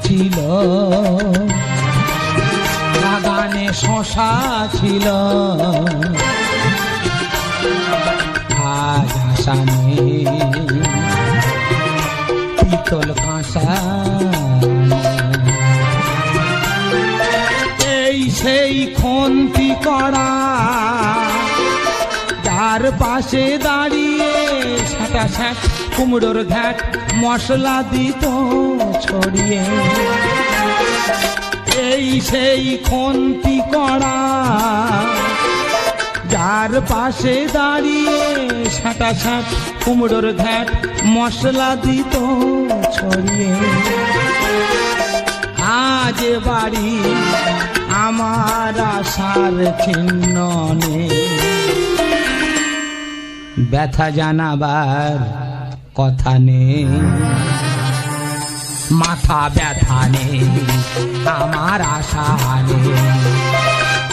ছিল, বাগানে শশা ছিল, আজ আশা নেই পিতল কাঁসা। এই সেই খন্তি করা যার পাশে দাঁড়িয়ে সাঁটা সাঁট কুমড়োর ঘাট মশলা দিত ছড়িয়ে। এই সেই খন্তি করা যার পাশে দাঁড়িয়ে সাঁটা সাঁট কুমড়োর ঘাট মশলা দিত ছড়িয়ে। আজ বাড়ি আমার আশার চিহ্ন নেই, ব্যথা জানাবার কথা নেই, মাথা ব্যথা নেই, আমার আশা নেই।